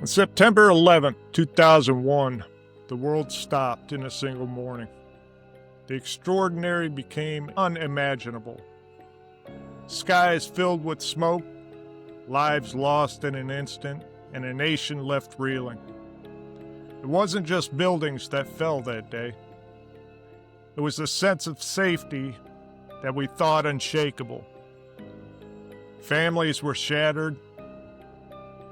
On September 11th, 2001, the world stopped in a single morning. The extraordinary became unimaginable. Skies filled with smoke, lives lost in an instant, and a nation left reeling. It wasn't just buildings that fell that day. It was a sense of safety that we thought unshakable. Families were shattered,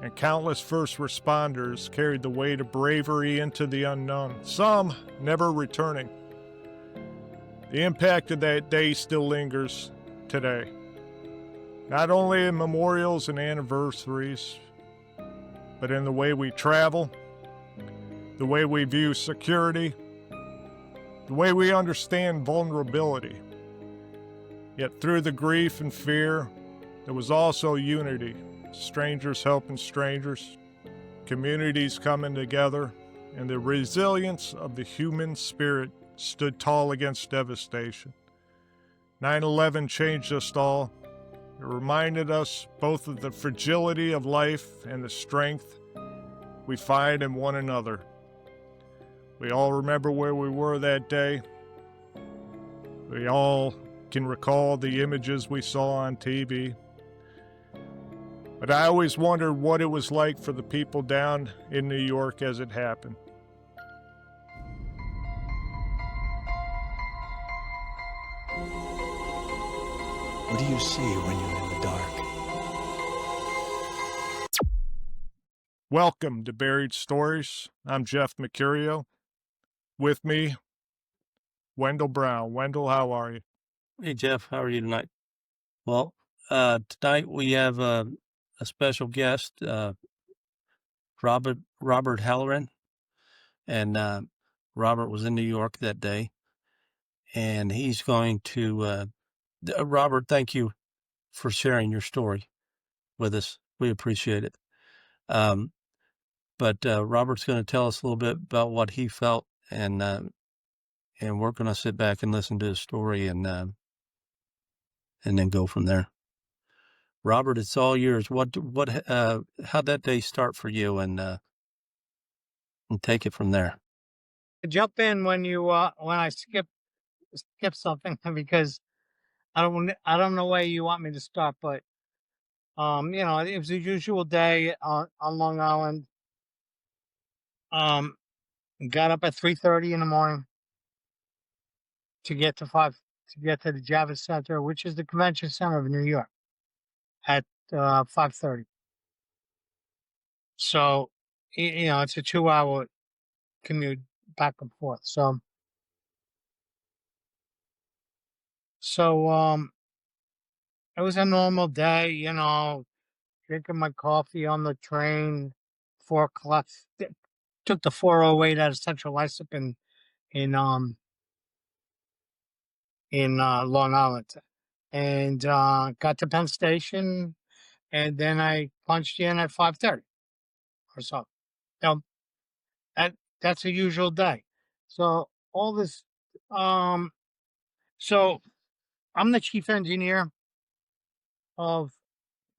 and countless first responders carried the weight of bravery into the unknown, some never returning. The impact of that day still lingers today, not only in memorials and anniversaries, but in the way we travel, the way we view security, the way we understand vulnerability. Yet through the grief and fear, there was also unity. Strangers helping strangers, communities coming together, and the resilience of the human spirit stood tall against devastation. 9/11 changed us all. It reminded us both of the fragility of life and the strength we find in one another. We all remember where we were that day. We all can recall the images we saw on TV. But I always wondered what it was like for the people down in New York as it happened. What do you see when you're in the dark? Welcome to Buried Stories. I'm Jeff Mercurio. With me, Wendell Brown. Wendell, how are you? Hey, Jeff, how are you tonight? Well, tonight we have a special guest, Robert Halloran, and Robert was in New York that day, and he's going to. Robert, thank you for sharing your story with us. We appreciate it. But Robert's going to tell us a little bit about what he felt, and we're going to sit back and listen to his story, and then go from there. Robert, it's all yours. How'd that day start for you, and take it from there? Jump in when I skip something because I don't know where you want me to start, but it was a usual day on Long Island. Got up at 3:30 in the morning to get to the Javits Center, which is the convention center of New York, at 5:30. So it's a 2-hour commute back and forth. So it was a normal day, drinking my coffee on the train, 4 o'clock. Took the 408 out of Central Islip in Long Island, and got to Penn Station, and then I punched in at 5:30 or so. Now, that's a usual day. So all this, so I'm the chief engineer of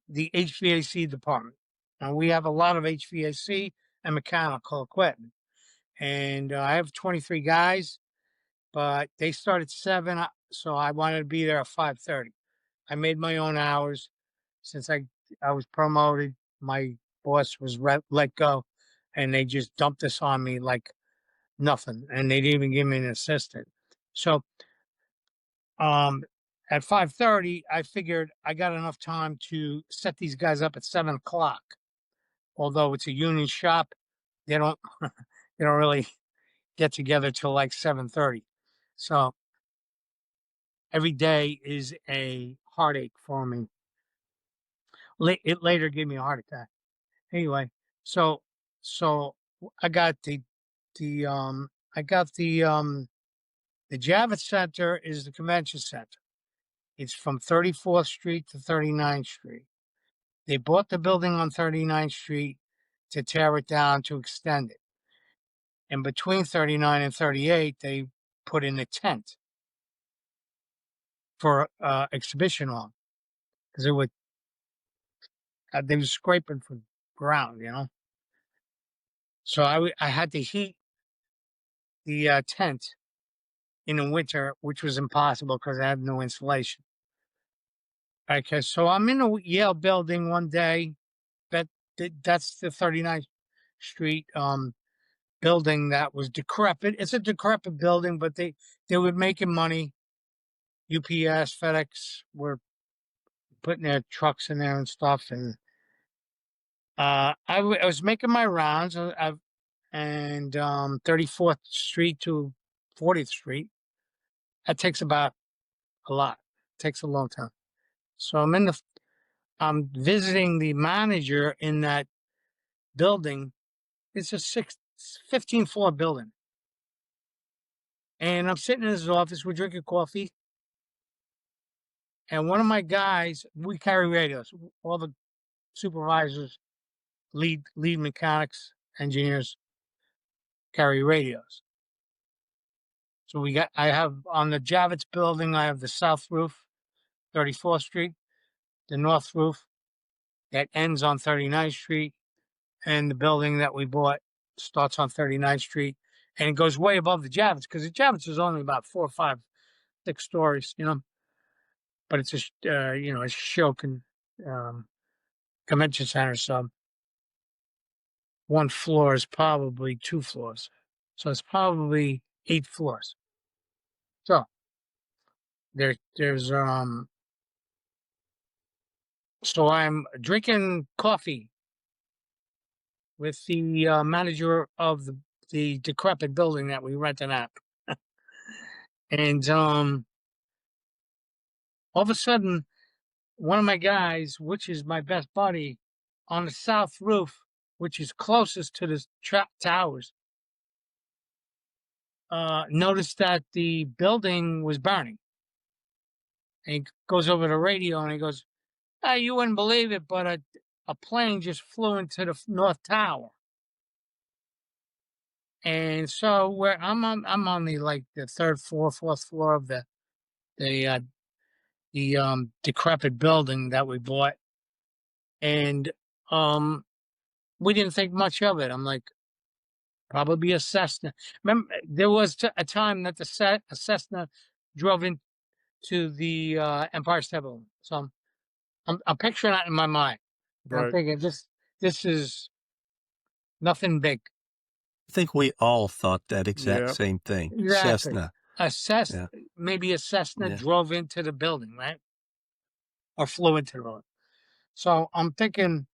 the HVAC department. Now we have a lot of HVAC and mechanical equipment, and I have 23 guys, but they start at 7, so I wanted to be there at 5:30. I made my own hours since I was promoted. My boss was let go, and they just dumped this on me like nothing, and they didn't even give me an assistant. So, at 5:30, I figured I got enough time to set these guys up at 7 o'clock. Although it's a union shop, they don't they don't really get together till like 7:30. So every day is a heartache for me. It later gave me a heart attack. Anyway, so I got the Javits Center is the convention center. It's from 34th Street to 39th Street. They bought the building on 39th Street to tear it down to extend it. And between 39 and 38, they put in a tent for exhibition hall because they were scraping for ground, So I had to heat the tent in the winter, which was impossible because I had no insulation. Okay, so I'm in a Yale building one day. That that's the 39th Street building that was decrepit. It's a decrepit building, but they were making money. UPS, FedEx were putting their trucks in there and stuff, and I was making my rounds, and 34th Street to 40th Street. That takes about a lot. It takes a long time. So I'm visiting the manager in that building. It's a 15 floor building. And I'm sitting in his office, we're drinking coffee. And one of my guys, we carry radios. All the supervisors, lead mechanics, engineers carry radios. So I have on the Javits building, I have the south roof, 34th Street, the north roof that ends on 39th Street, and the building that we bought starts on 39th Street, and it goes way above the Javits because the Javits is only about 4 or 5, 6 stories, but it's a show convention center, so one floor is probably 2 floors, so it's probably 8 floors. So there's so I'm drinking coffee with the manager of the decrepit building that we rented out. And all of a sudden, one of my guys, which is my best buddy, on the south roof, which is closest to the towers, noticed that the building was burning. And he goes over the radio and he goes, "Hey, you wouldn't believe it, but a plane just flew into the North Tower." And so I'm on the third floor, fourth floor of the decrepit building that we bought, and we didn't think much of it. I'm like, probably a Cessna. Remember, there was a time that a Cessna drove into the Empire State Building. So I'm picturing that in my mind. And I'm Right. thinking this is nothing big. I think we all thought that exact Yeah. same thing. Exactly. Cessna. Yeah. Maybe a Cessna Yeah. drove into the building, right? Or flew into the building. So I'm thinking,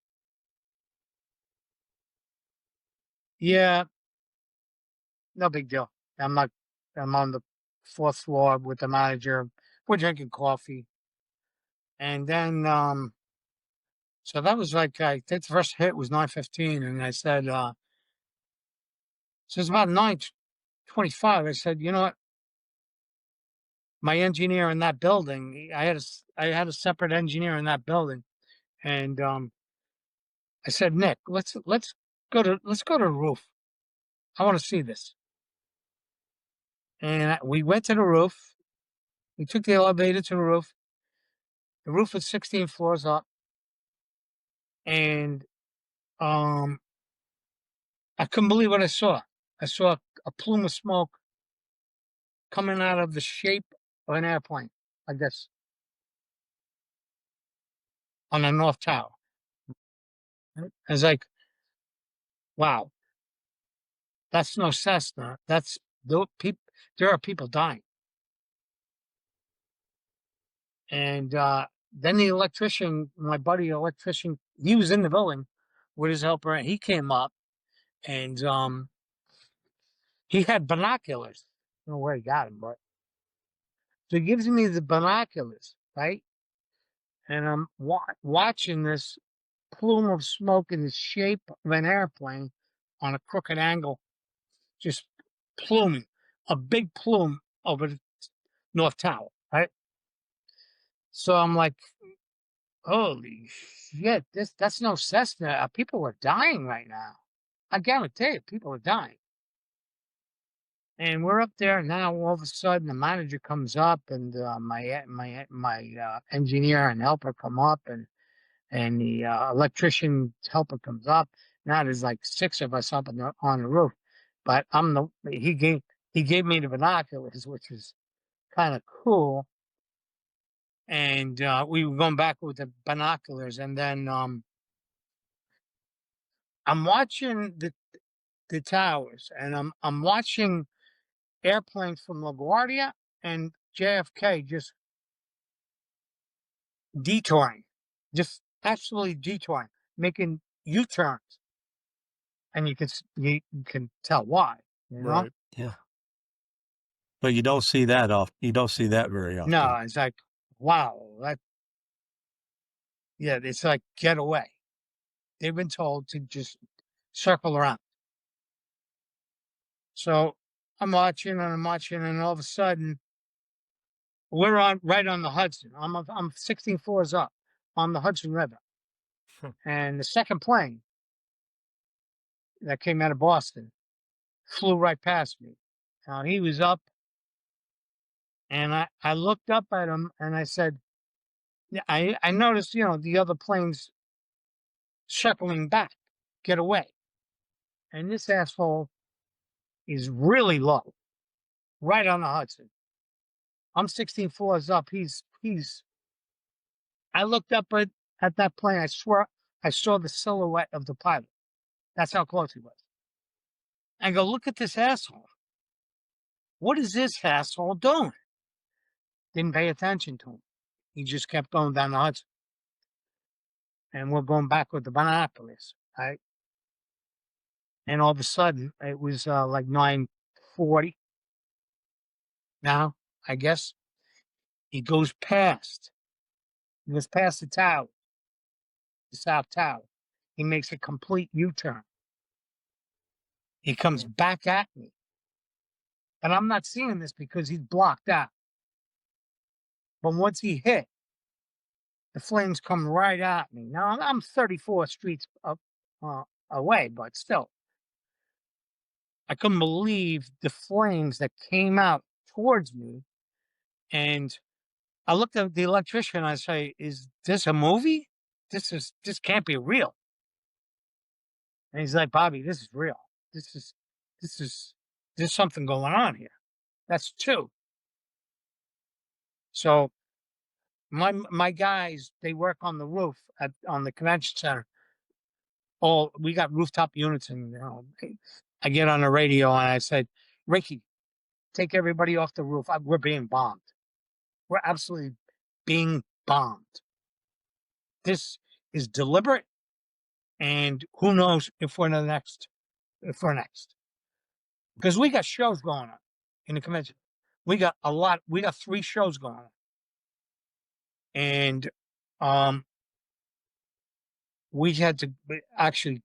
yeah, no big deal. I'm not. I'm on the fourth floor with the manager. We're drinking coffee, and then so that was like I think the first hit was 9:15, and I said, so it's about 9:25. I said, you know what? My engineer in that building, I had a separate engineer in that building, and I said, Nick, let's go to the roof. I want to see this. And we went to the roof. We took the elevator to the roof. The roof was 16 floors up, and um, I couldn't believe what I saw. I saw a plume of smoke coming out of the shape of an airplane, like this, on the North Tower. I was like, wow, that's no Cessna. There are people dying. And then the electrician, my buddy electrician, he was in the building with his helper, and he came up, and he had binoculars. I don't know where he got them, but so he gives me the binoculars, right? And I'm watching this plume of smoke in the shape of an airplane on a crooked angle, just pluming, a big plume over the North Tower, right? So I'm like, holy shit, that's no Cessna. People are dying right now. I guarantee you, people are dying. And we're up there now. All of a sudden, the manager comes up, and my engineer and helper come up, and the electrician helper comes up. Now there's like 6 of us up on the roof, but he gave me the binoculars, which is kind of cool. And we were going back with the binoculars, and then I'm watching the towers, and I'm watching airplanes from LaGuardia and JFK just detouring, just absolutely detouring, making U-turns, and you can tell why, you know? Right. Yeah. But you don't see that you don't see that very often. No, it's like, wow, it's like, get away. They've been told to just circle around. So I'm watching, and all of a sudden we're right on the Hudson. I'm 16 floors up on the Hudson River, and the second plane that came out of Boston flew right past me. Now he was up, and I looked up at him, and I said, yeah, I noticed, the other planes circling back, get away. And this asshole is really low, right on the Hudson. I'm 16 floors up. I looked up at that plane. I swear I saw the silhouette of the pilot. That's how close he was. I go, look at this asshole. What is this asshole doing? Didn't pay attention to him. He just kept going down the Hudson. And we're going back with the binoculars. Right? And all of a sudden, it was like 9:40 now, I guess. He goes past. He goes past the tower, the South Tower. He makes a complete U-turn. He comes back at me. And I'm not seeing this because he's blocked out. But once he hit, the flames come right at me. Now I'm 34 streets up away, but still, I couldn't believe the flames that came out towards me. And I looked at the electrician. I say, "Is this a movie? This can't be real." And he's like, "Bobby, this is real. This is this is there's something going on here." That's 2. So my guys, they work on the roof on the convention center. We got rooftop units, and I get on the radio and I said, "Ricky, take everybody off the roof. We're being bombed. We're absolutely being bombed. This is deliberate, and who knows if we're next. If we're next, because we got shows going on in the convention. We got a lot. We got 3 shows going on, and we had to actually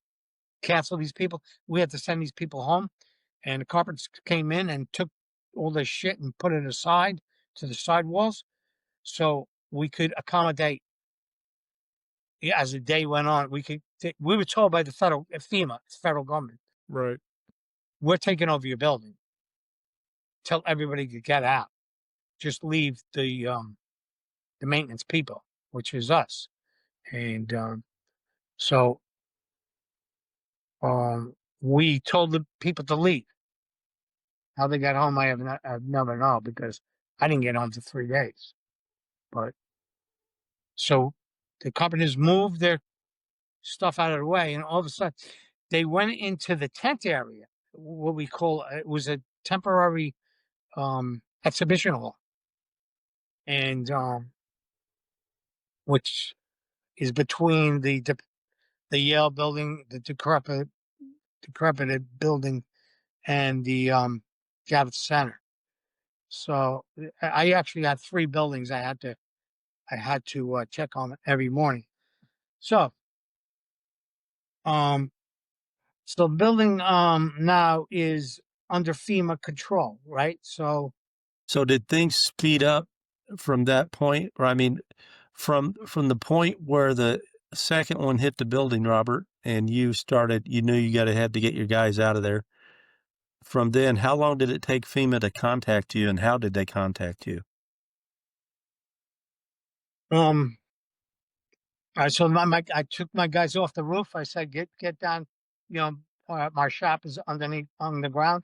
cancel these people. We had to send these people home, and the carpenters came in and took all this shit and put it aside to the sidewalls, so we could accommodate. Yeah, as the day went on, we were told by the FEMA, federal government, Right. we're taking over your building. Tell everybody to get out. Just leave the maintenance people, which is us. And so we told the people to leave. How they got home, I've never know, because I didn't get home for 3 days. But so the carpenters moved their stuff out of the way, and all of a sudden they went into the tent area, what we call it was a temporary exhibition hall, and which is between the Yale building, the decrepit building, and the Javits Center. So I actually had 3 buildings I had to check on every morning. So so the building now is under FEMA control, right? So did things speed up from that point? Or I mean, from the point where the second one hit the building, Robert, and you knew you had to get your guys out of there. From then, how long did it take FEMA to contact you, and how did they contact you? I took my guys off the roof. I said, get down my shop is underneath on the ground.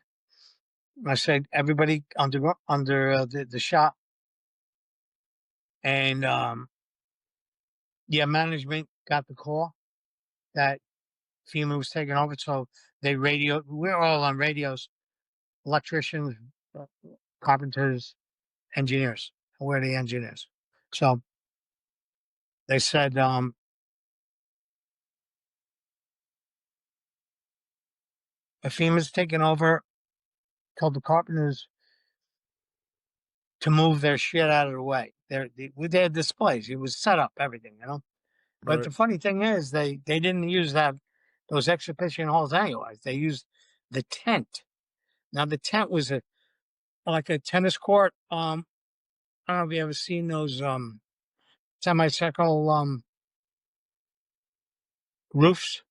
I said everybody under the shop, and management got the call that FEMA was taking over, so they radioed. We're all on radios, electricians, uh, carpenters, engineers. We're the engineers. So they said, if FEMA's taking over, told the carpenters to move their shit out of the way. With their displays, it was set up, everything, But Right. the funny thing is, they didn't use those exhibition halls anyways. They used the tent. Now the tent was like a tennis court. I don't know if you ever seen those semicircle roofs,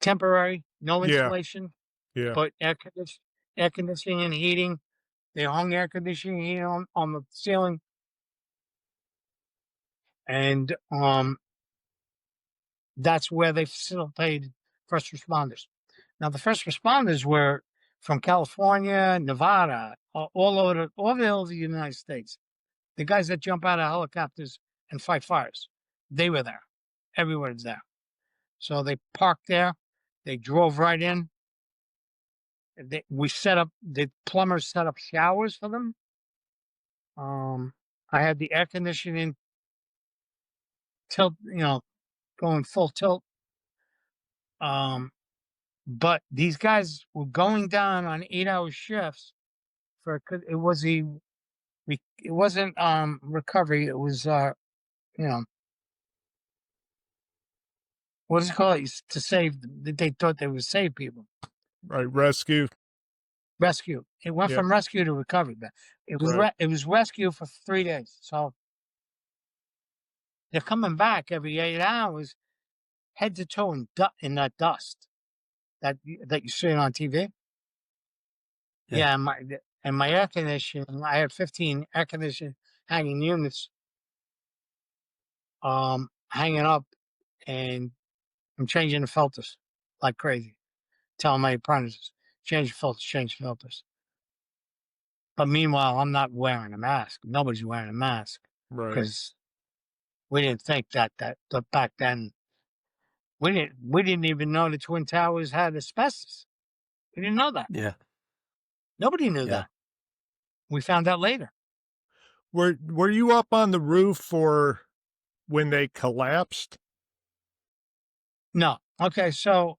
temporary, no Yeah. insulation, Yeah. but air conditioning and heating. They hung air conditioning and heating on the ceiling, and that's where they facilitated first responders. Now, the first responders were from California, Nevada, all over the United States. The guys that jump out of helicopters and fight fires, they were there. Everyone's there. So they parked there. They drove right in. The plumbers set up showers for them. I had the air conditioning tilt, going full tilt. But these guys were going down on 8-hour shifts it wasn't recovery. It was you know what is it called? It's to save. They thought they would save people. Right. Rescue. Rescue. It went Yeah. from rescue to recovery. But Right. it was rescue for 3 days. So they're coming back every 8 hours, head to toe in that dust that you see on TV. Yeah. And my air conditioning. I had 15 air conditioning hanging units, hanging up, and I'm changing the filters like crazy. Telling my apprentices, change the filters. But meanwhile, I'm not wearing a mask. Nobody's wearing a mask Right. because we didn't think that back then. We didn't even know the Twin Towers had asbestos. We didn't know that. Yeah. Nobody knew Yeah. that. We found out later. Were you up on the roof for when they collapsed? No. Okay, so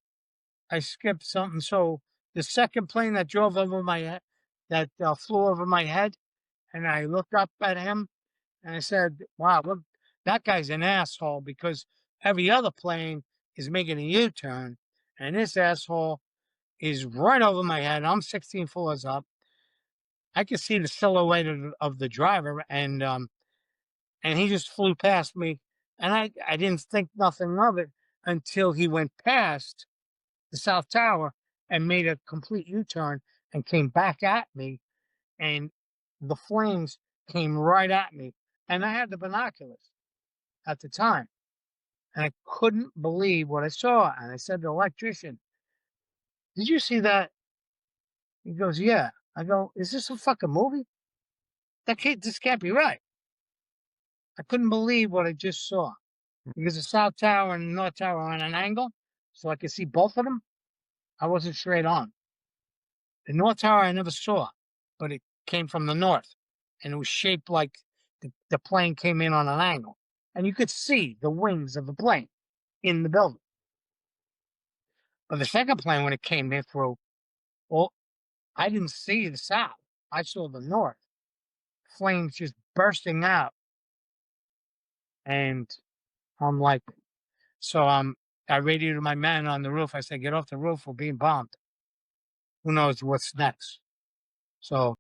I skipped something. So the second plane that drove over my head, that flew over my head, and I looked up at him and I said, "Wow, look, that guy's an asshole because every other plane is making a U-turn, and this asshole is right over my head. I'm 16 floors up. I could see the silhouette of the driver, and he just flew past me, and I didn't think nothing of it until he went past the South Tower and made a complete U-turn and came back at me, and the flames came right at me, and I had the binoculars at the time, and I couldn't believe what I saw. And I said to the electrician, "Did you see that?" He goes, "Yeah." I go, "Is this a fucking movie? This can't be right." I couldn't believe what I just saw because the South Tower and the North Tower are on an angle, so I could see both of them. I wasn't straight on. The North Tower I never saw, but it came from the north, and it was shaped like the plane came in on an angle, and you could see the wings of the plane in the building. But the second plane, when it came in through, well, I didn't see the south. I saw the north. Flames just bursting out. And I'm like, so I radioed my man on the roof. I said, "Get off the roof. We're being bombed. Who knows what's next?" So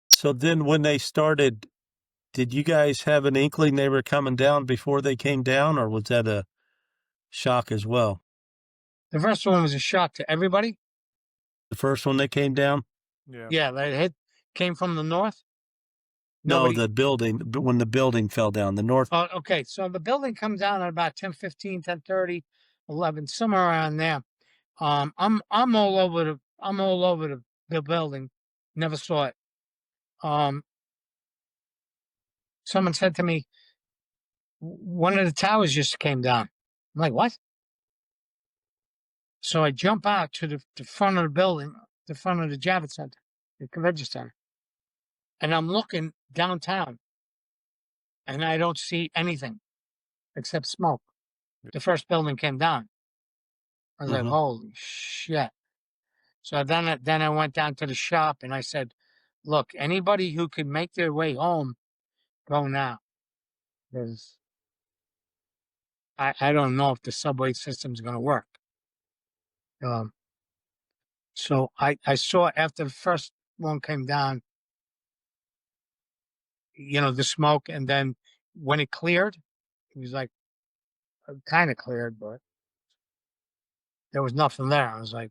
So then when they started, did you guys have an inkling they were coming down before they came down, or was that a shock as well? the first one was a shock to everybody. The first one that came down? Yeah. Yeah, that came from the north. No, Nobody. the building, when the building fell down, the north. Okay, so the building comes down at about 10:15, 10:30. 11, somewhere around there. I'm all over the building. Never saw it. Um, Someone said to me, one of the towers just came down. I'm like, what? So I jump out to the front of the building, the front of the Javits Center, the convention center, and I'm looking downtown, and I don't see anything except smoke. The first building came down. I was like, Mhm. holy shit. So then I went down to the shop and I said, look, anybody who can make their way home, go now. Because I don't know if the subway system's going to work. Um, so I saw after the first one came down, the smoke. And then when it cleared, it was like kind of cleared, but there was nothing there. I was like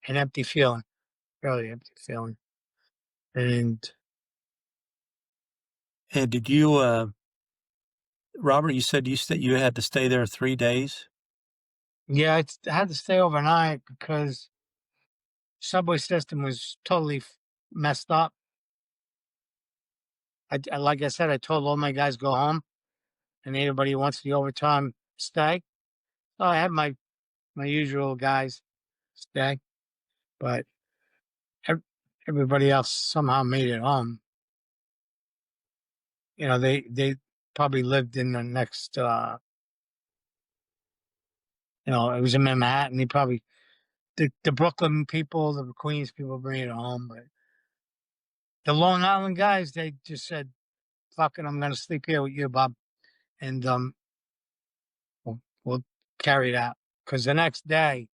an empty feeling, really empty feeling. And And did you, Robert? You said you had to stay there 3 days. yeah, I had to stay overnight because subway system was totally messed up. Like I said, I told all my guys go home, and anybody who wants the overtime stay. So I had my usual guys stay, but ev- everybody else somehow made it home. They probably lived in the next. It was in Manhattan. They probably the Brooklyn people, the Queens people made it home, but the Long Island guys, they just said, "Fuck it, I'm gonna sleep here with you, Bob," and we'll carry it out. Because the next day,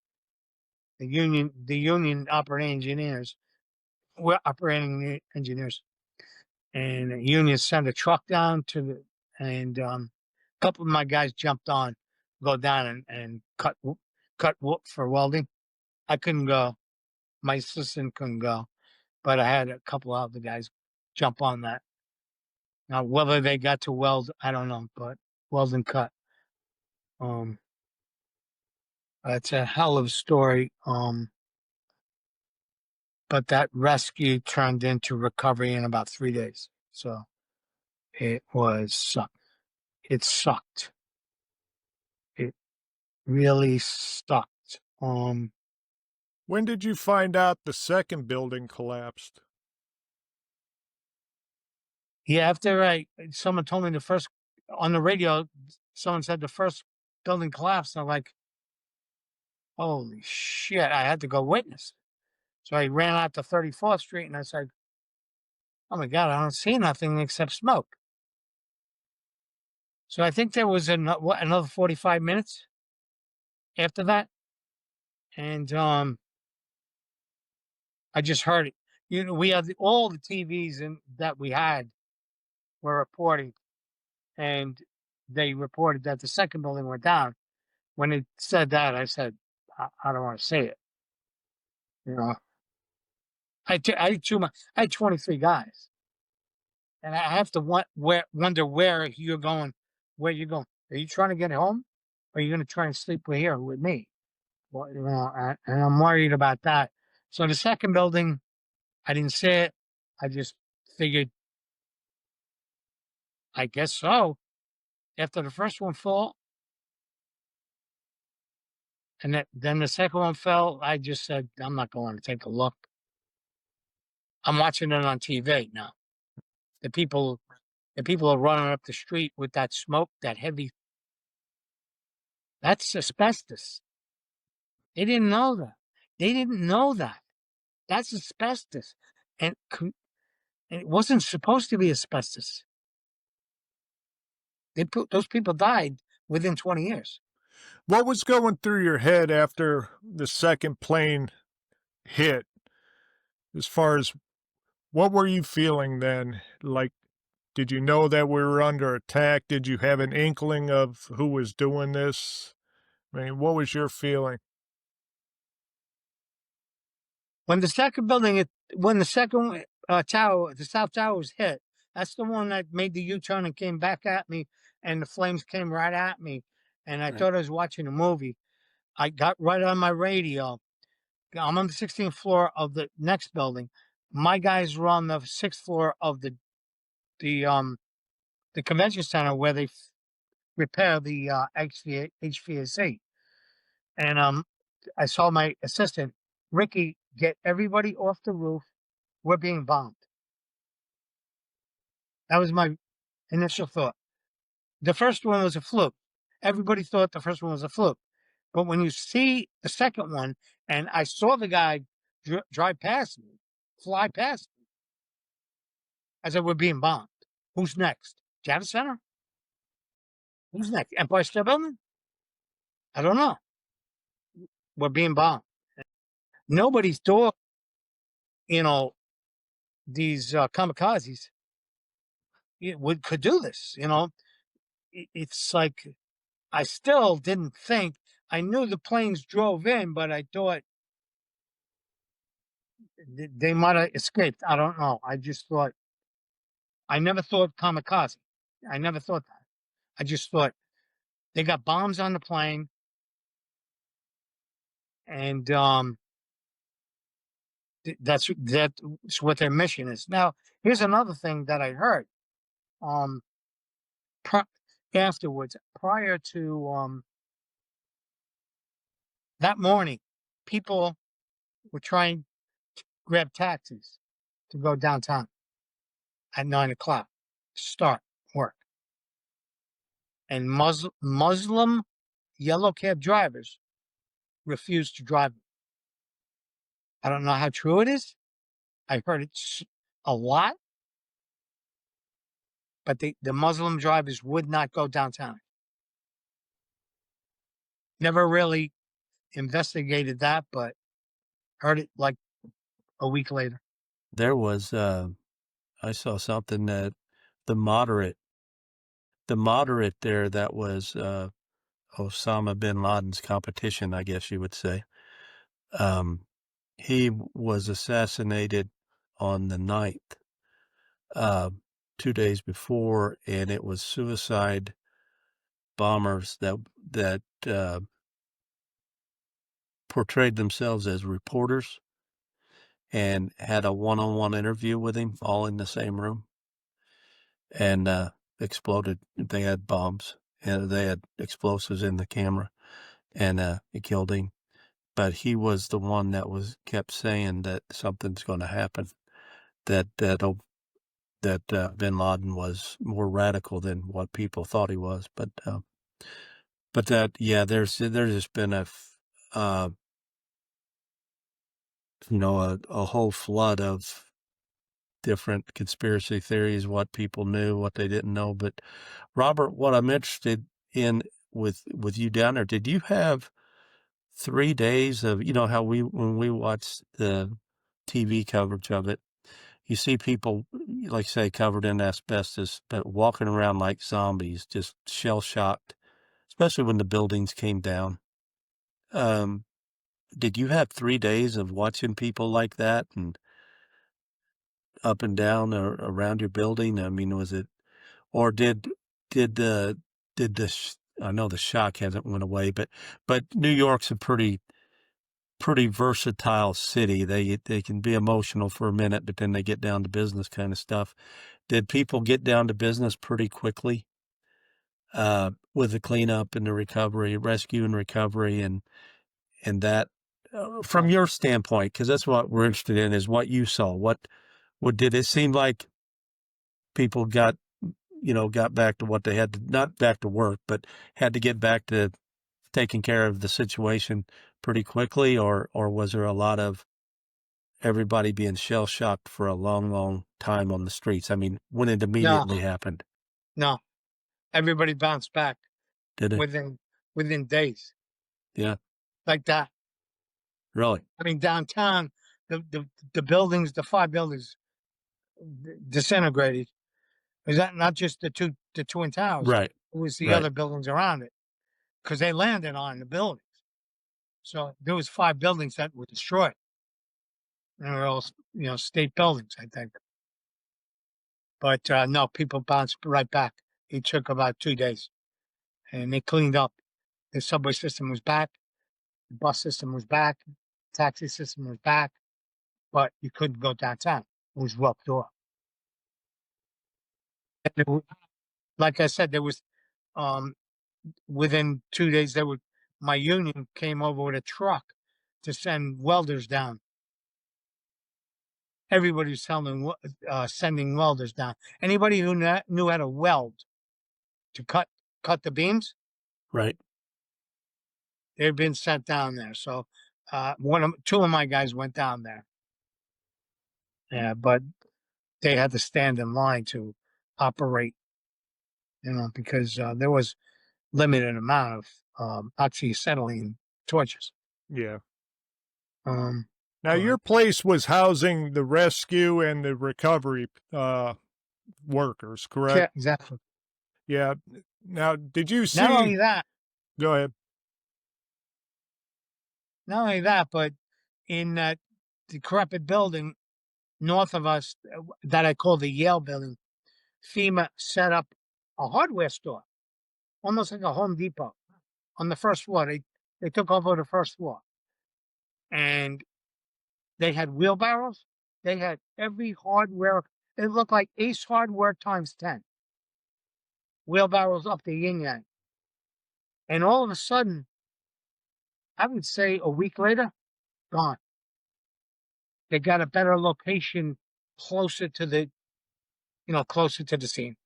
the union operating engineers were operating the engineers, and the union sent a truck down and a couple of my guys jumped on, go down and cut wood for welding. I couldn't go. My assistant couldn't go, but I had a couple of the guys jump on that. Now, whether they got to weld, I don't know, but weld and cut. Um, it's a hell of a story. But that rescue turned into recovery in about 3 days. So it was sucked. It sucked. It really sucked. When did you find out the second building collapsed? Yeah, someone told me on the radio, someone said the first building collapsed. I'm like, holy shit, I had to go witness. So I ran out to 34th Street and I said, oh my God, I don't see nothing except smoke. So I think there was another 45 minutes after that. And I just heard it. We had all the TVs that we had were reporting, and they reported that the second building went down. When it said that, I said, I don't want to say it. You know, I had 23 guys, and I have to wonder where you're going. Where you going? Are you trying to get home, or are you going to try and sleep here with me? Well, and I'm worried about that. So the second building, I didn't see it. I just figured, I guess so. After the first one fell, and then the second one fell, I just said, I'm not going to take a look. I'm watching it on TV now. The people, the people are running up the street with that smoke, that heavy. That's asbestos. They didn't know that. They didn't know that. That's asbestos, and it wasn't supposed to be asbestos. Those people died within 20 years. What was going through your head after the second plane hit? As far as what were you feeling then? Like, did you know that we were under attack? Did you have an inkling of who was doing this? I mean, what was your feeling? When the second tower, the south tower was hit, that's the one that made the U-turn and came back at me, and the flames came right at me, and I Right. thought I was watching a movie. I got right on my radio. I'm on the 16th floor of the next building. My guys were on the 6th floor of the convention center where they repair the HVAC. And I saw my assistant Ricky get everybody off the roof. We're being bombed. That was my initial thought. The first one was a fluke. Everybody thought the first one was a fluke. But when you see the second one, and I saw the guy drive past me, fly past me, I said, we're being bombed. Who's next? Javits Center? Who's next? Empire State Building? I don't know. We're being bombed. Nobody thought, these kamikazes could do this. It's like I still didn't think. I knew the planes drove in, but I thought they might have escaped. I don't know. I just thought. I never thought kamikaze. I never thought that. I just thought they got bombs on the plane, and that's what their mission is. Now, here's another thing that I heard. Um, Afterwards, prior to that morning, people were trying to grab taxis to go downtown at 9 o'clock to start work, and Muslim yellow cab drivers refused to drive them. I don't know how true it is. I heard it's a lot, but the Muslim drivers would not go downtown. Never really investigated that, but heard it like a week later. There was, I saw something that the moderate there that was Osama bin Laden's competition, I guess you would say. He was assassinated on the 9th, 2 days before, and it was suicide bombers that portrayed themselves as reporters and had a one-on-one interview with him, all in the same room, and exploded. They had bombs and they had explosives in the camera, and it killed him. But he was the one that kept saying that something's going to happen, that bin Laden was more radical than what people thought he was. But that, yeah, there's just been a whole flood of different conspiracy theories, what people knew, what they didn't know. But Robert, what I'm interested in with you down there, did you have 3 days of, how when we watch the TV coverage of it, you see people, like say, covered in asbestos, but walking around like zombies, just shell shocked, especially when the buildings came down. Did you have 3 days of watching people like that and up and down or around your building? I mean, was it, or did the I know the shock hasn't went away, but New York's a pretty versatile city. They can be emotional for a minute, but then they get down to business kind of stuff. Did people get down to business pretty quickly with the cleanup and the recovery, rescue and recovery, and that from your standpoint? Because that's what we're interested in, is what you saw. What did it seem like people got back to what they had to, not back to work, but had to get back to taking care of the situation pretty quickly, or was there a lot of everybody being shell shocked for a long, long time on the streets? I mean, when it immediately happened. No, everybody bounced back. Did it? Within days. Yeah. Like that. Really? I mean, downtown, the buildings, the 5 buildings disintegrated. Is that not just the Twin Towers? Right. It was the Right. other buildings around it, because they landed on the buildings. So there was 5 buildings that were destroyed. And they were all, state buildings, I think. But no, people bounced right back. It took about 2 days, and they cleaned up. The subway system was back. The bus system was back. Taxi system was back. But you couldn't go downtown. It was roped off. And like I said, there was um, within 2 days, my union came over with a truck to send welders down. Everybody was sending welders down. Anybody who knew how to weld to cut the beams, Right. they've been sent down there. So two of my guys went down there. Yeah, but they had to stand in line to operate, because there was limited amount of oxyacetylene torches. Yeah. Um, Now, but- your place was housing the rescue and the recovery workers, yeah, correct? exactly. Yeah. Now, did you see? Not only that, Go ahead. but in that decrepit building north of us that I call the Yale building, FEMA set up a hardware store, almost like a Home Depot, on the first floor. They took over the first floor, and they had wheelbarrows. They had every hardware. It looked like Ace Hardware times 10. Wheelbarrows up the yin yang. And all of a sudden, I would say a week later, gone. They got a better location closer to the scene.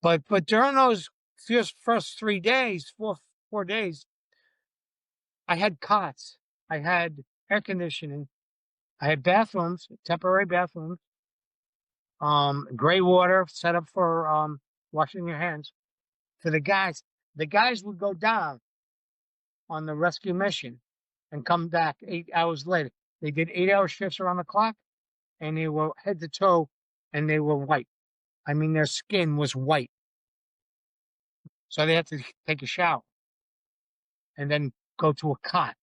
But during those first 3 days, 4 days, I had cots, I had air conditioning, I had bathrooms, temporary bathrooms, gray water set up for washing your hands for the guys. The guys would go down on the rescue mission and come back 8 hours later. They did 8-hour shifts around the clock, and they were head to toe, and they were white. I mean, their skin was white. So they had to take a shower and then go to a cot.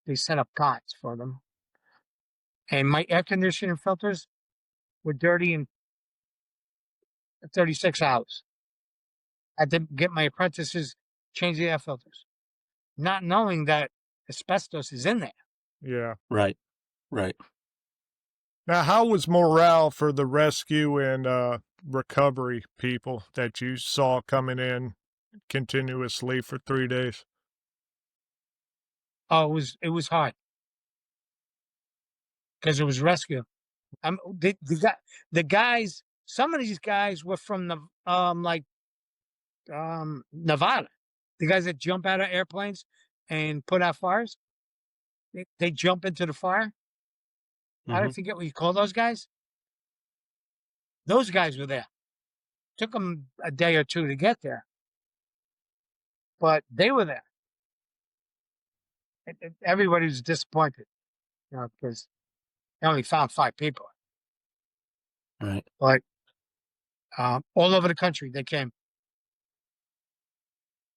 They set up cots for them. And my air conditioning filters were dirty in 36 hours. I had to get my apprentices change the air filters, not knowing that asbestos is in there. Yeah. Right. Right. Now, how was morale for the rescue and recovery people that you saw coming in continuously for 3 days? Oh, it was hard because it was rescue. The guys. Some of these guys were from the Nevada. The guys that jump out of airplanes and put out fires. They jump into the fire. I Mhm. forget what you call those guys. Those guys were there. Took them a day or two to get there, but they were there. Everybody was disappointed, because they only found 5 people. Right. But all over the country they came.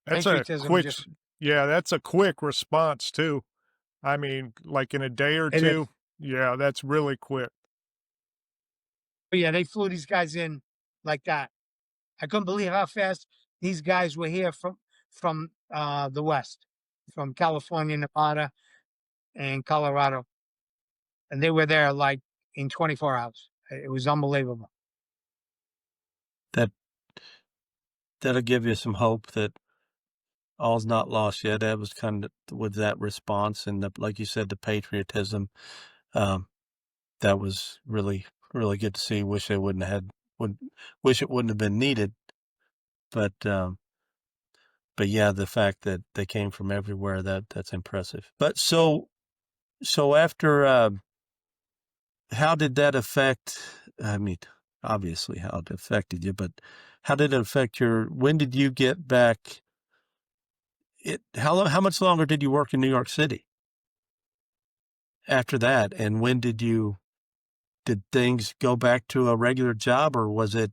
That's a Patriotism quick, just yeah, that's a quick response too. I mean, like in a day or It is. two. Yeah, that's really quick. But yeah, they flew these guys in like that. I couldn't believe how fast these guys were here from the West, from California, Nevada, and Colorado, and they were there like in 24 hours. It was unbelievable. That'll give you some hope that all's not lost yet. That was kind of with that response and like you said, the patriotism. That was really, really good to see. Wish it wouldn't have been needed. But yeah, the fact that they came from everywhere, that's impressive. But so after, how did that affect, I mean, obviously how it affected you, but how did it affect when did you get back? How much longer did you work in New York City after that? And when did things go back to a regular job, or was it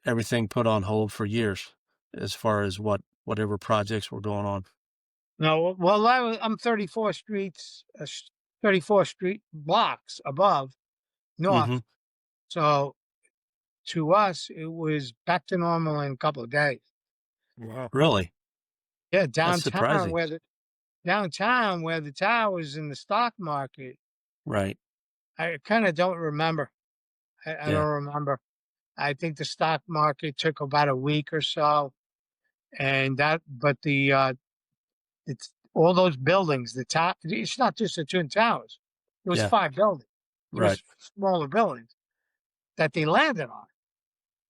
everything put on hold for years as far as whatever projects were going on? No, well, I'm 34 streets, 34 street blocks above north. Mm-hmm. So to us, it was back to normal in a couple of days. Wow. Really? Yeah, That's surprising. downtown where the towers in the stock market, Right. I kind of don't remember. I Yeah. don't remember. I think the stock market took about a week or so, and but it's all those buildings. The top, it's not just the Twin Towers. It was Yeah. 5 buildings. There Right. was smaller buildings that they landed on,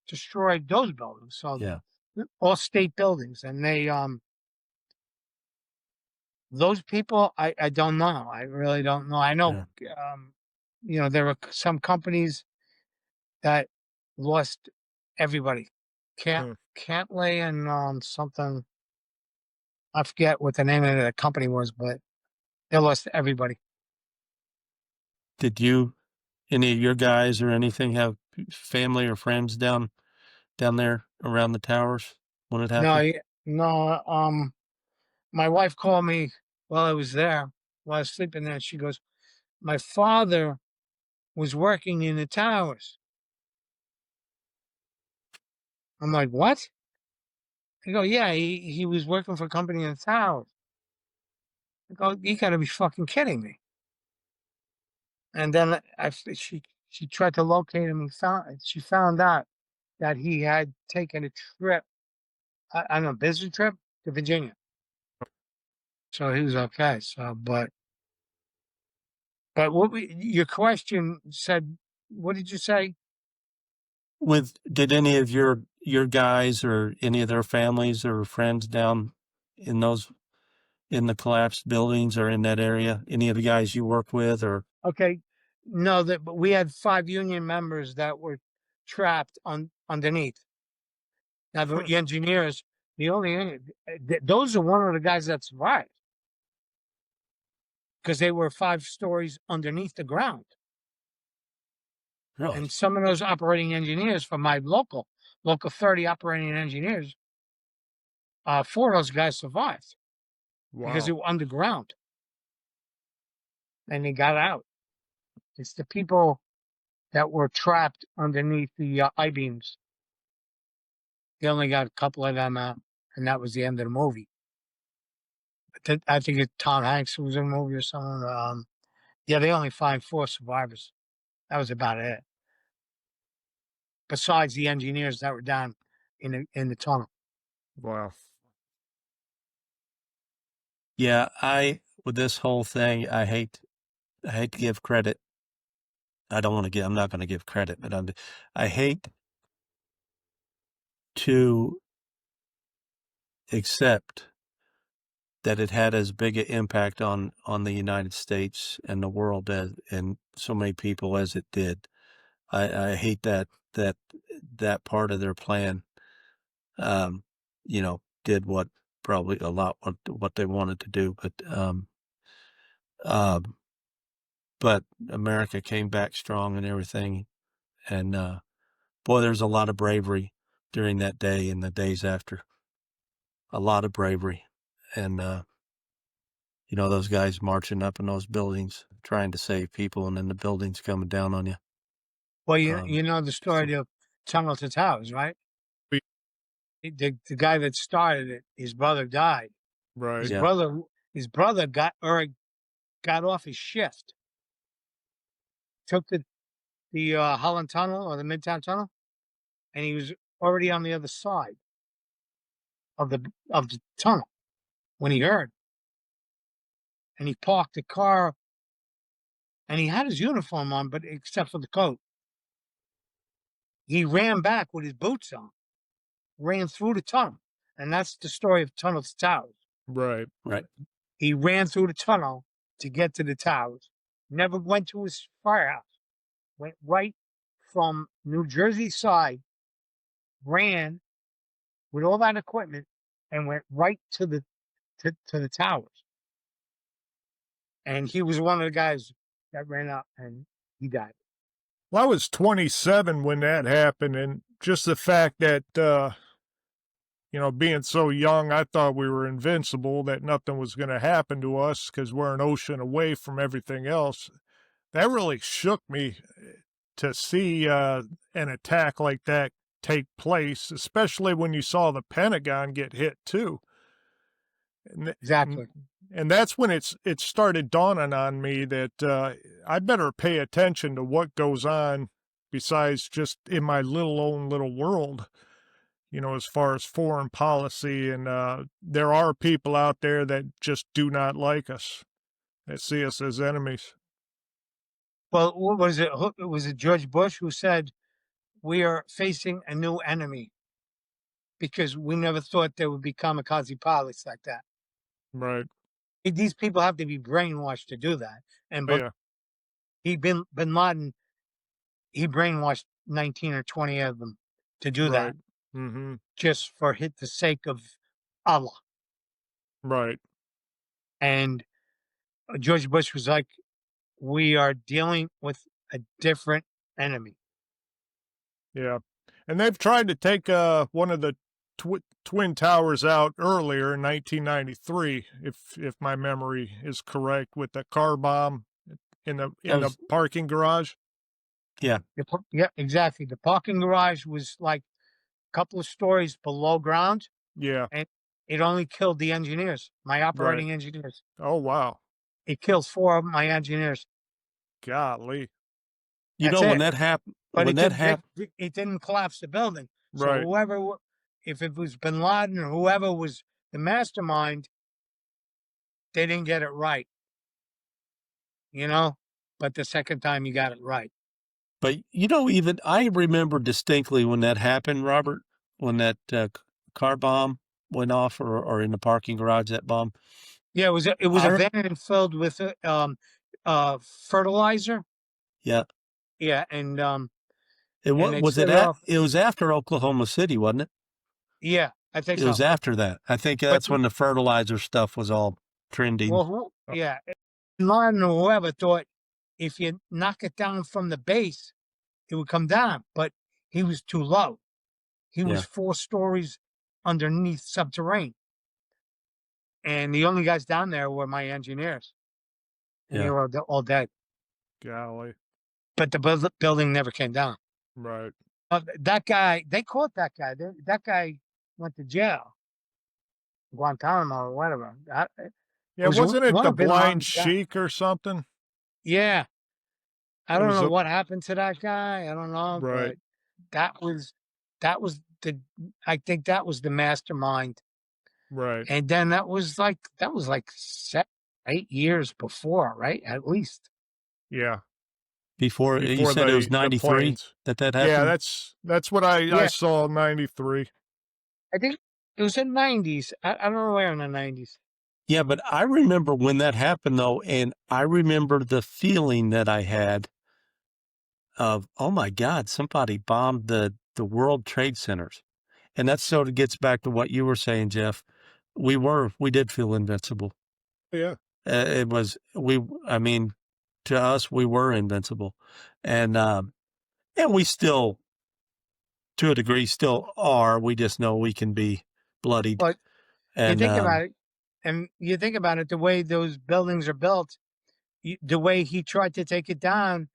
destroyed those buildings. So Yeah. all state buildings, and those people, I don't know. I really don't know. I know, Yeah. there were some companies that lost everybody. Hmm. Cantley and something. I forget what the name of the company was, but they lost everybody. Did any of your guys or anything have family or friends down there around the towers when it No, happened? no. My wife called me while I was there, while I was sleeping there. She goes, "My father was working in the towers." I'm like, "What?" I go, "Yeah, he was working for a company in the towers." I go, "You got to be fucking kidding me!" And then she tried to locate him and she found out that he had taken a trip, on a business trip to Virginia, so he was okay. So, but your question said, what did you say? Did any of your guys or any of their families or friends down in in the collapsed buildings or in that area? Any of the guys you work with or Okay, no, but we had 5 union members that were trapped underneath. Now the engineers, the only those are one of the guys that survived because they were 5 stories underneath the ground. really? And some of those operating engineers from my local 30 operating engineers, 4 of those guys survived because they Wow. were underground and they got out. It's the people that were trapped underneath the I-beams. They only got a couple of them out, and that was the end of the movie. I think Tom Hanks was in the movie or something. Yeah, they only find 4 survivors. That was about it. Besides the engineers that were down in the tunnel. Wow. Yeah, with this whole thing, I hate to give credit. I'm not going to give credit, but I hate to accept that it had as big an impact on the United States and the world and so many people as it did. I hate that that part of their plan, um, did probably a lot what they wanted to do, um, but America came back strong and everything. And boy, there's a lot of bravery during that day and the days after. A lot of bravery, and those guys marching up in those buildings trying to save people, and then the buildings coming down on you. Well, Um, you know the story of Tunnel to Towers, right? We- The guy that started it, his brother died. His Right. yeah, brother his brother got off his shift, took the Holland Tunnel or the Midtown Tunnel, and he was already on the other side of the tunnel when he heard, and he parked the car, and he had his uniform on, but except for the coat, he ran back with his boots on, ran through the tunnel, and that's the story of Tunnel to Towers. Right. right. He ran through the tunnel to get to the towers, never went to his firehouse, went right from New Jersey side, ran with all that equipment, and went right to the towers. And he was one of the guys that ran up and he died. Well, I was 27 when that happened, and just the fact that, being so young, I thought we were invincible, that nothing was going to happen to us because we're an ocean away from everything else. That really shook me to see an attack like that take place, especially when you saw the Pentagon get hit too. And, Exactly. and that's when it started dawning on me that I better pay attention to what goes on besides just in my little world, as far as foreign policy. And there are people out there that just do not like us, that see us as enemies. Well, what was it? Was it George Bush who said, "We are facing a new enemy because we never thought there would be kamikaze pilots like that." Right. These people have to be brainwashed to do that. And Oh, but yeah. Bin Laden, he brainwashed 19 or 20 of them to do Right. that Mm-hmm. just for the sake of Allah. Right. And George Bush was like, "We are dealing with a different enemy." Yeah. And they've tried to take one of the twin towers out earlier in 1993, if my memory is correct, with the car bomb That in the was, parking garage. yeah, Yeah, exactly. The parking garage was like a couple of stories below ground, Yeah. and it only killed the engineers, my Right. operating engineers. Oh, wow. It kills 4 of my engineers. Golly. That's when it. that happened, But when that happened, it didn't collapse the building. So Right. if it was Bin Laden or whoever was the mastermind, they didn't get it right, you know. But the second time, you got it right. but even I remember distinctly when that happened, Robert, when that car bomb went off, or in the parking garage, that bomb. Yeah, it was I a re- van filled with fertilizer. yeah, Yeah, and it was it set at off. it was after Oklahoma City, wasn't it? Yeah, I think It so. was after that. I think But that's when the fertilizer stuff was all trending. well, Oh, yeah, Bin Laden or whoever thought if you knock it down from the base, it would come down. But he was too low. He was Yeah, 4 stories underneath subterranean, and the only guys down there were my engineers, and they yeah. were all dead. golly. But the building never came down. Right. That guy, they caught that guy. That guy went to jail, Guantanamo or whatever. It Yeah, was wasn't it one the of Bin blind Laden's guys. sheik or something? Yeah, I It don't was know a what happened to that guy. I don't know, right. but that was that was the I think that was the mastermind. Right. And then that was like 7, 8 years before, right? At least. Yeah. Before you Before said it was the 93 planes. that Yeah, happened. that's what I Yeah, saw in 93. I think it was in '90s. I don't know where in the '90s. Yeah, but I remember when that happened though, and I remember the feeling that I had of, oh my God, somebody bombed the World Trade Centers. And that sort of gets back to what you were saying, Jeff. We did feel invincible. Yeah. It was, I mean, to us, we were invincible. And we still, to a degree, still are. We just know we can be bloodied. But you And, think about it, and you think about it, the way those buildings are built, the way he tried to take it down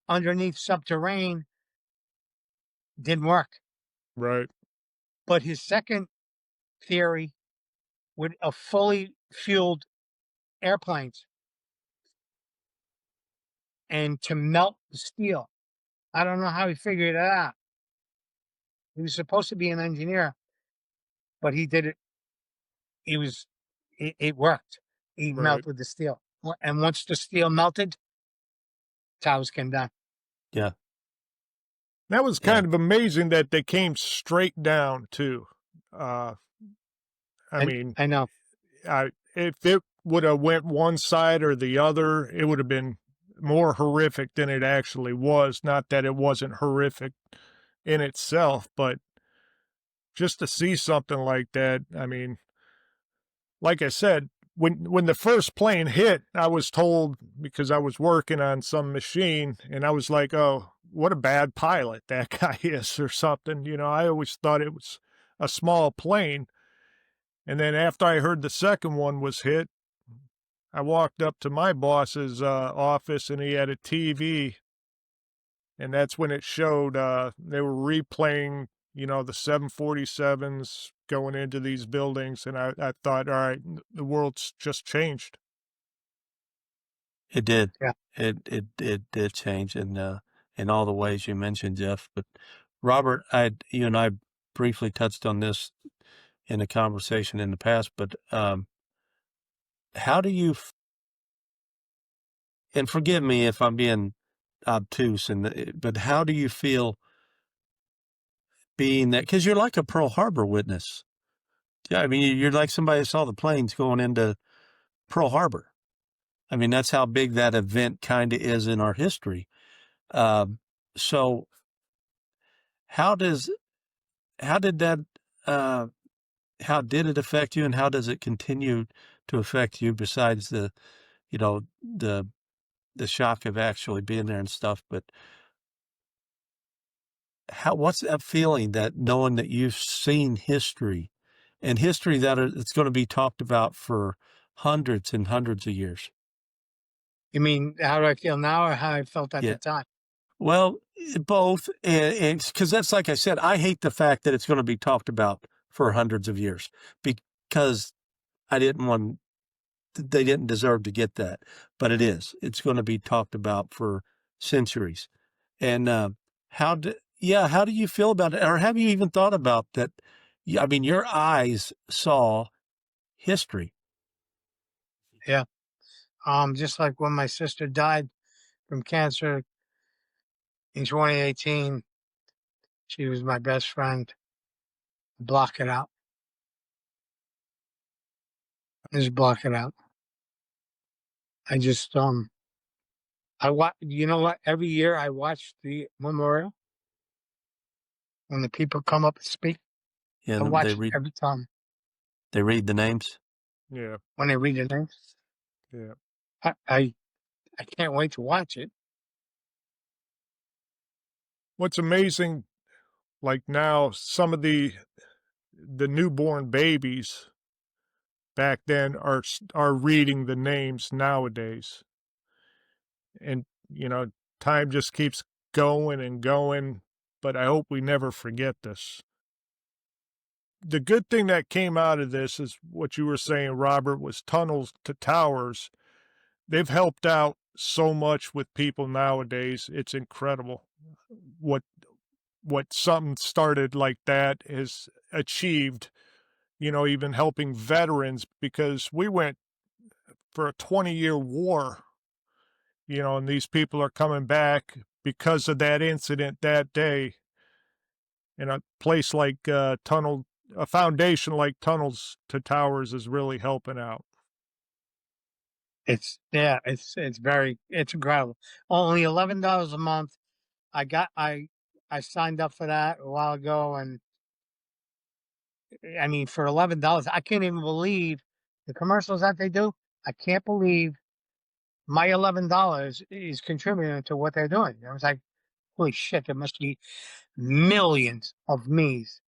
underneath subterranean didn't work. Right. But his second theory with a fully fueled airplanes and to melt the steel. I don't know how he figured it out. He was supposed to be an engineer, but he did it. It worked. He Right. melted the steel. And once the steel melted, towers came down. yeah, That was yeah, kind of amazing that they came straight down too. Uh I And mean, I know. if it would have went one side or the other, it would have been more horrific than it actually was. Not that it wasn't horrific in itself, but just to see something like that, I mean, like I said, when the first plane hit, I was told because I was working on some machine, and I was like, "Oh, what a bad pilot that guy is," or something. I always thought it was a small plane, and then after I heard the second one was hit, I walked up to my boss's office, and he had a TV and that's when it showed, they were replaying, the 747s going into these buildings, and I thought, "All right, the world's just changed." It did. Yeah. It did change in all the ways you mentioned, Jeff. But Robert, you and I briefly touched on this in a conversation in the past, but how do you and forgive me if I'm being obtuse, but how do you feel being that? Because you're like a Pearl Harbor witness. Yeah, I mean, you're like somebody that saw the planes going into Pearl Harbor. I mean, that's how big that event kind of is in our history. Um, so how does how did that uh, how did it affect you, and how does it continue to affect you? Besides you know the the shock of actually being there and stuff, but what's that feeling, that knowing that you've seen history and history it's going to be talked about for hundreds and hundreds of years? You mean how do I feel now or how I felt at Yeah. the time? Well, both, and because that's like I said, I hate the fact that it's going to be talked about for hundreds of years because I didn't want they didn't deserve to get that, but it is. It's going to be talked about for centuries. And how do you feel about it, or have you even thought about that? I mean, your eyes saw history. Yeah. Just like when my sister died from cancer in 2018, she was my best friend. Block it out. Just block it out. I just you know what? Every year I watch the memorial when the people come up and speak. Yeah, I watch it every time they read the names. Yeah, when they read the names. yeah. I, I I can't wait to watch it. What's amazing, like now, some of the newborn babies back then are reading the names nowadays, and time just keeps going and going. But I hope we never forget this. The good thing that came out of this is what you were saying, Robert, was tunnels to towers. They've helped out so much with people nowadays. It's incredible what something started like that has achieved, even helping veterans, because we went for a 20-year war, and these people are coming back because of that incident that day. And a foundation like Tunnels to Towers is really helping out. It's incredible. Only $11 a month. I signed up for that a while ago, and I mean for $11, I can't even believe the commercials that they do. I can't believe my $11 is contributing to what they're doing. I was like, holy shit, there must be millions of me's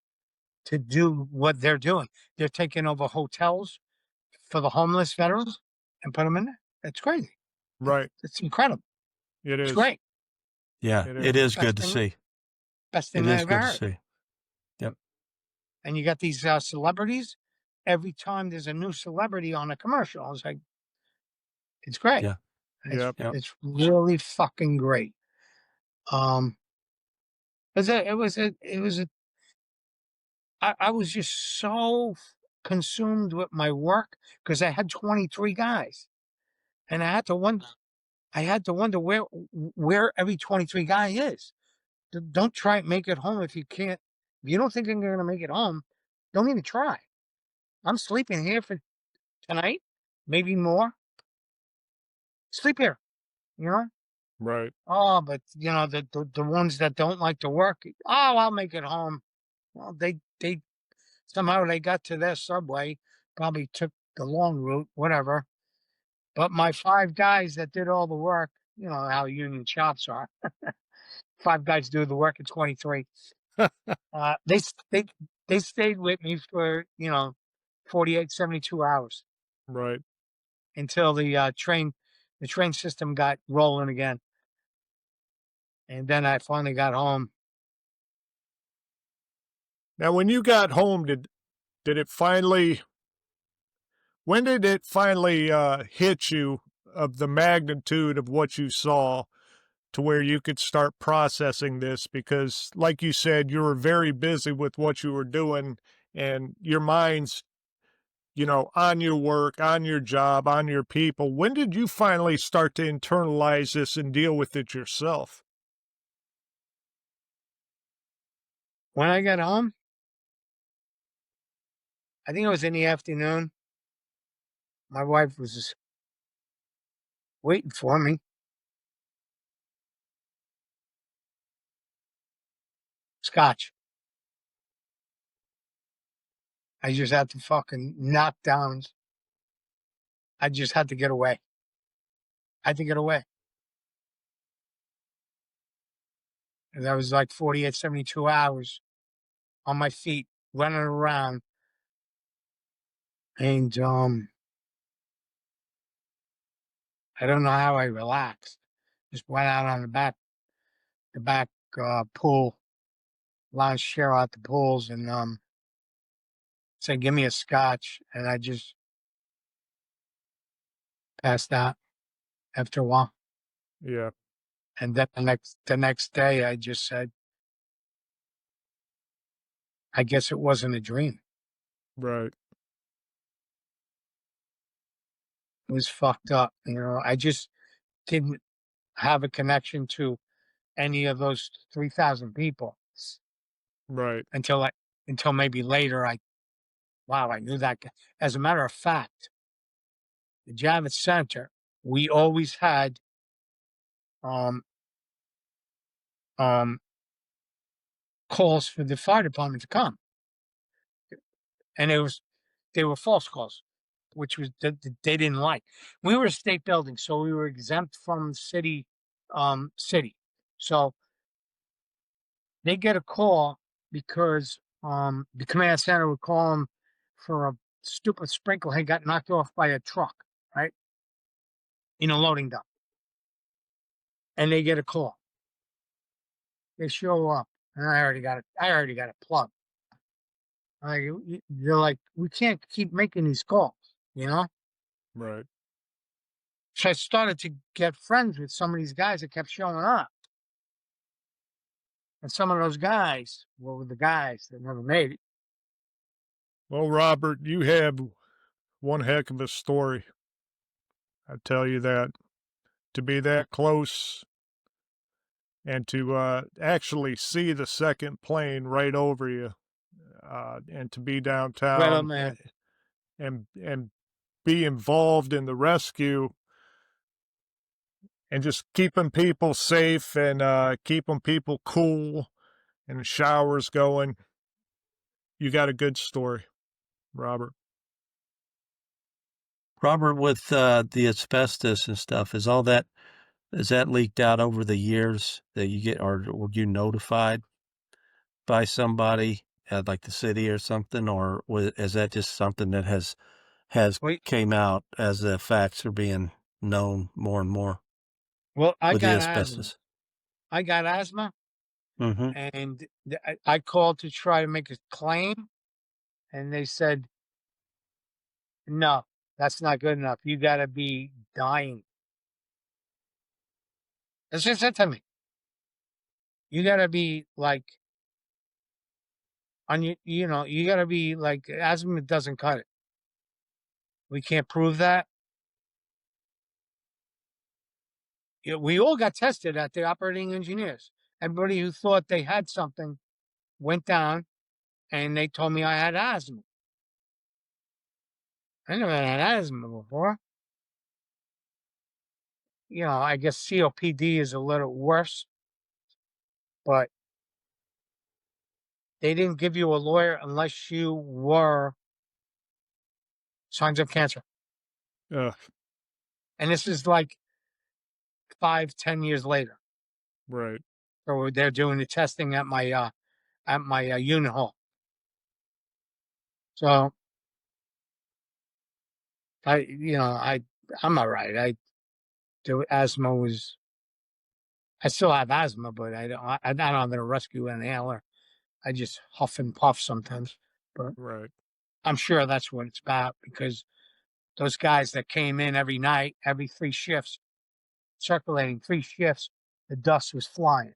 to do what they're doing. They're taking over hotels for the homeless veterans and put them in there. It's crazy. Right. It's incredible. It It's is. great. Yeah, It it is. is good to see. Best It thing I is ever good to heard. see. Yep. And you got these celebrities. Every time there's a new celebrity on a commercial, I was like, it's great. Yeah. It's Yep. Yep. it's really fucking great. Um, it was a I was just so consumed with my work because I had 23 guys, and I had to wonder where every 23 guy is. Don't try and make it home if you can't. If you don't think you're going to make it home, don't even try. I'm sleeping here for tonight, maybe more. Sleep here, you know. Right. Oh, but the ones that don't like to work. Oh, I'll make it home. Well, they somehow they got to their subway, probably took the long route, whatever. But my 5 guys that did all the work, you know how union shops are. 5 guys do the work at 23. Uh, they s- they they stayed with me for 48, 72 hours Right. until the train system got rolling again. And then I finally got home. Now, when you got home, did it finally? When did it finally hit you of the magnitude of what you saw to where you could start processing this? Because, like you said, you were very busy with what you were doing, and your mind's, on your work, on your job, on your people. When did you finally start to internalize this and deal with it yourself? When I got home, I think it was in the afternoon. My wife was just waiting for me. Scotch. I just had to fucking knock down. I just had to get away. I had to get away. And that was like 48, 72 hours on my feet, running around. And I don't know how I relaxed. Just went out on the back pool, lounge chair out the pools, and said, "Give me a scotch," and I just passed out after a while. Yeah, And then the next day, I just said, "I guess it wasn't a dream. right, It was fucked up." I just didn't have a connection to any of those 3,000 people right. until maybe later. Wow, I knew that guy. As a matter of fact, the Javits Center, we always had um um calls for the fire department to come, and they were false calls, which was that they didn't like. We were a state building, so we were exempt from city. So they get a call because the command center would call them for a stupid sprinkler head got knocked off by a truck, right, in a loading dock, and they get a call. They show up, and I already got it. I already got it plugged. Like they're like, we can't keep making these calls. Right. So I started to get friends with some of these guys that kept showing up, and some of those guys were the guys that never made it. Well, Robert, you have one heck of a story. I tell you that. To be that close and to actually see the second plane right over you, and to be Right up, downtown man. and be involved in the rescue and just keeping people safe and keeping people cool and the showers going. You got a good story, Robert. Robert, with the asbestos and stuff, is that leaked out over the years that you get, or were you notified by somebody at like the city or something, or is that just something that has Wait, came out as the facts are being known more and more well, I with the got asthma. asbestos? I got asthma, Mm-hmm. and I called to try to make a claim, and they said, "No, that's not good enough. You got to be dying." That's just said to me. You got to be like you got to be like asthma doesn't cut it. We can't prove that. We all got tested at the operating engineers. Everybody who thought they had something went down, and they told me I had asthma. I never had asthma before. I guess COPD is a little worse, but they didn't give you a lawyer unless you were signs of cancer. Uh, And this is like 5, 10 years later. right. So they're doing the testing at my unit hall. So I'm all right. The asthma was I still have asthma, but I'm not going to rescue an inhaler. I just huff and puff sometimes. But Right. I'm sure that's what it's about because those guys that came in every night, every 3 shifts, circulating 3 shifts, the dust was flying,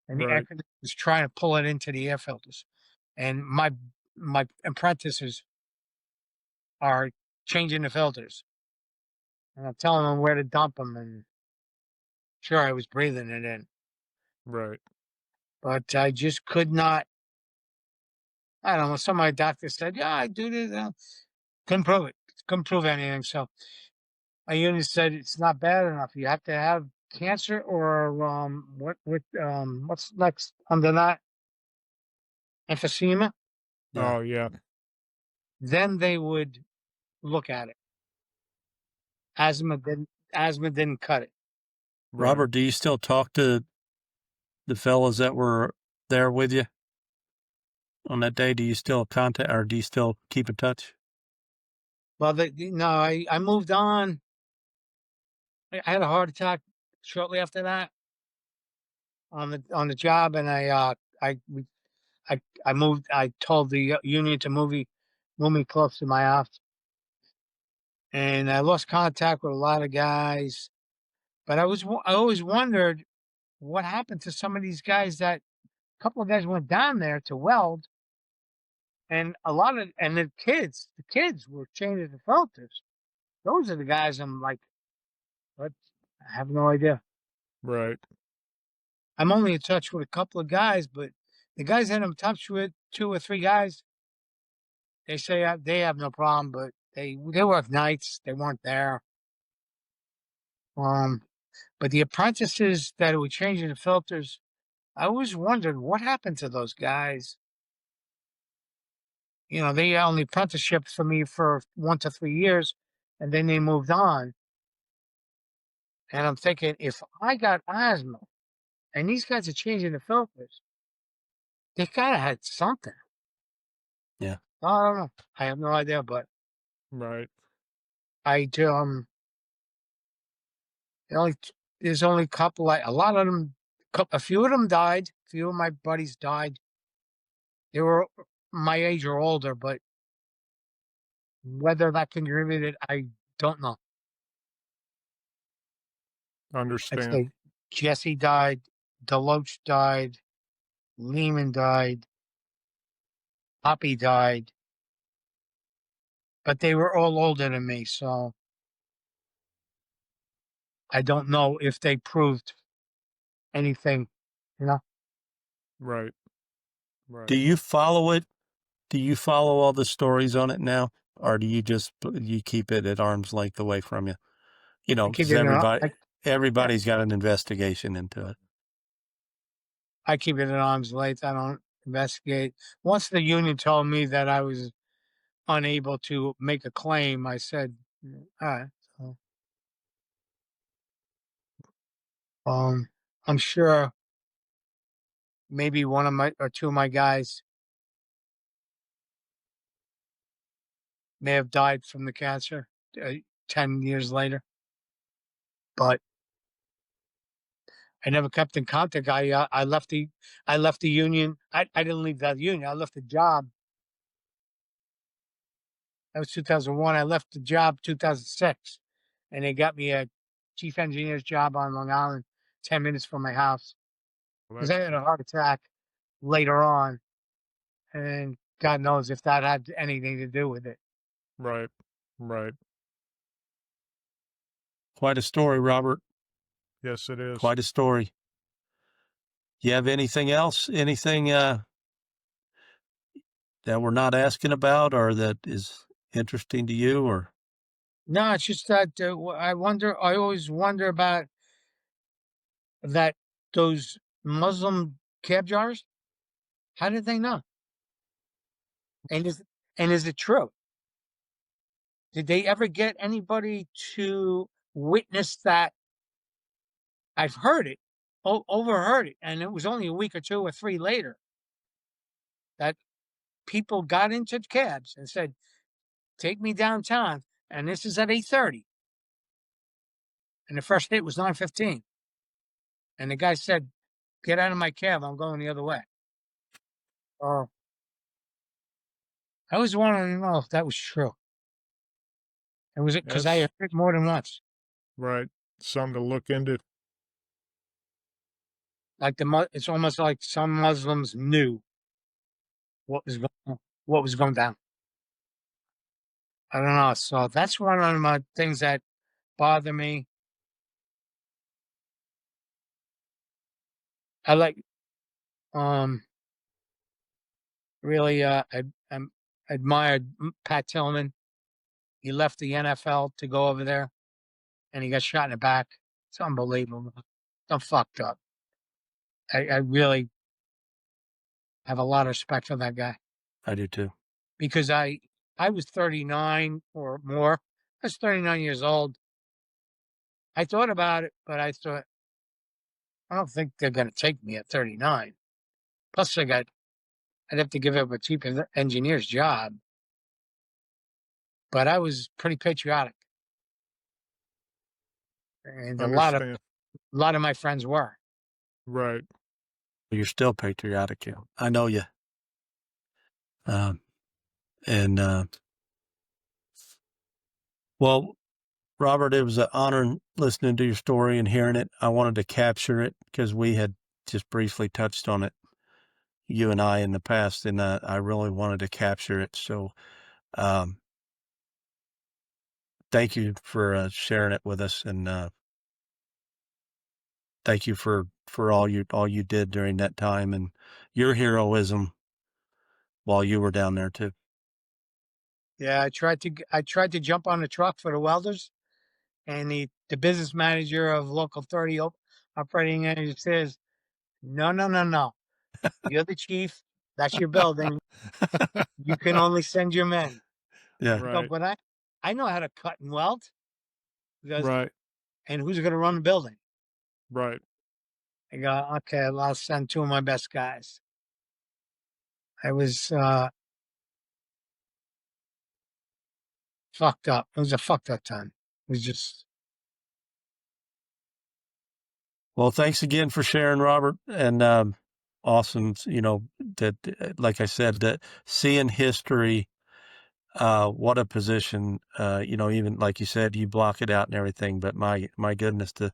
and the air Right. conditioner was trying to pull it into the air filters. And my apprentices are changing the filters, and I'm telling them where to dump them. And sure, I was breathing it in, Right. but I just could not. I don't know. Some of my doctors said, "Yeah, I do this." Couldn't prove it. Couldn't prove anything. So my unit said it's not bad enough. You have to have cancer or what's next under that, emphysema. Yeah. Oh yeah. Then they would look at it. Asthma didn't cut it. Right. Robert, do you still talk to the fellas that were there with you on that day? Do you still contact or do you still keep in touch? Well, no, I moved on. I had a heart attack shortly after that on the job, and I moved. I told the union to move me close to my office, and I lost contact with a lot of guys. But I always wondered what happened to some of these guys. That a couple of guys went down there to weld, and the kids were changing the filters. Those are the guys I'm like, what? I have no idea. Right. I'm only in touch with a couple of guys, but the guys that I'm in touch with, 2 or 3 guys, they say they have no problem, but they work nights. They weren't there. Um, but the apprentices that were changing the filters, I always wondered what happened to those guys. They only apprenticeship for me for 1 to 3 years, and then they moved on. And I'm thinking, if I got asthma and these guys are changing the filters, they gotta had something. Yeah. I don't know. I have no idea, but Right. I the only there's only a couple. A lot of them, a few of them died. A few of my buddies died. They were my age or older, but whether that contributed, I don't know. I'd Understand. say Jesse died, Deloach died, Lehman died, Poppy died, but they were all older than me, so I don't know if they proved anything. You know, Right. Do Right. you follow it? Do you follow all the stories on it now, or do you keep it at arm's length away from you? I keep Because it. everybody's got an investigation into it. I keep it at arm's length. I don't investigate. Once the union told me that I was unable to make a claim, I said, all right. So, I'm sure maybe one of my or two of my guys may have died from the cancer 10 years later, but I never kept in contact. I left the union. I didn't leave that union. I left the job. That was 2001. I left the job 2006, and they got me a chief engineer's job on Long Island, 10 minutes from my house. Well, Because I that's had a heart attack later on, and God knows if that had anything to do with it. right. Right. Quite a story, Robert. Yes, it is. Quite a story. You have anything else? Anything that we're not asking about, or that is interesting to you, or? No, it's just that I always wonder about that, those Muslim cab drivers. How did they know? And is it true? Did they ever get anybody to witness that? I've heard it, overheard it, and it was only a week or 2 or 3 later that people got into cabs and said, "Take me downtown," and this is at 8:30, and the first hit was 9:15. And the guy said, "Get out of my cab. I'm going the other way." Oh, I was wanting to know if that was true. It was it because I That's heard it more than once. right. Something to look into. Like it's almost like some Muslims knew what was going down. I don't know. So that's one of my things that bother me. I like really admired Pat Tillman. He left the NFL to go over there, and he got shot in the back. It's unbelievable. I'm fucked up. I really have a lot of respect for that guy I do too. because I was 39 or more. I was 39 years old. I thought about it, but I thought I don't think they're going to take me at 39. Plus, I'd have to give up a chief engineer's job. But I was pretty patriotic, and Understand. a lot of my friends were. Right. You're still patriotic. Yeah. I know you. And well, Robert, it was an honor listening to your story and hearing it. I wanted to capture it because we had just briefly touched on it, you and I, in the past, and I really wanted to capture it. So, thank you for sharing it with us, and thank you for all you did during that time and your heroism while you were down there too. Yeah, I tried to jump on the truck for the welders, and the business manager of local 30 operating manager says, "No, no, no, no. You're the chief. That's your building. You can only send your men." Yeah. I go, Right. but I know how to cut and weld. He goes, Right. and who's going to run the building? Right. I go, okay, well, I'll send two of my best guys. I was fucked up. It was a fucked up time. It was just, Well, thanks again for sharing, Robert, and awesome. That, like I said, that seeing history, what a position. Even like you said, you block it out and everything. But my goodness, to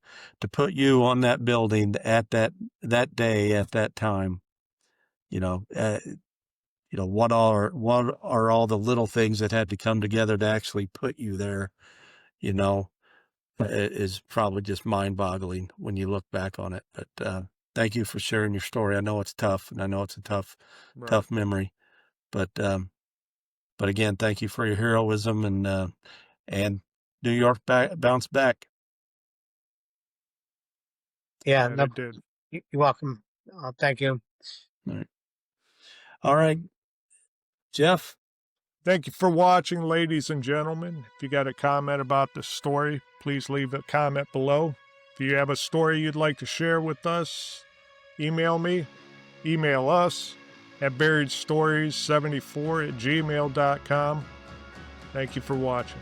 put you on that building at that day at that time, you know, uh, what are all the little things that had to come together to actually put you there? You know, is probably just mind-boggling when you look back on it. But thank you for sharing your story. I know it's tough, and I know it's a Right. tough memory. But again, thank you for your heroism and New York bounce back. yeah, Yeah, no, they did. you're welcome. Thank you. All right, Jeff. Thank you for watching, ladies and gentlemen. If you got a comment about the story, please leave a comment below. If you have a story you'd like to share with us, email me, email us at buriedstories74@gmail.com. Thank you for watching.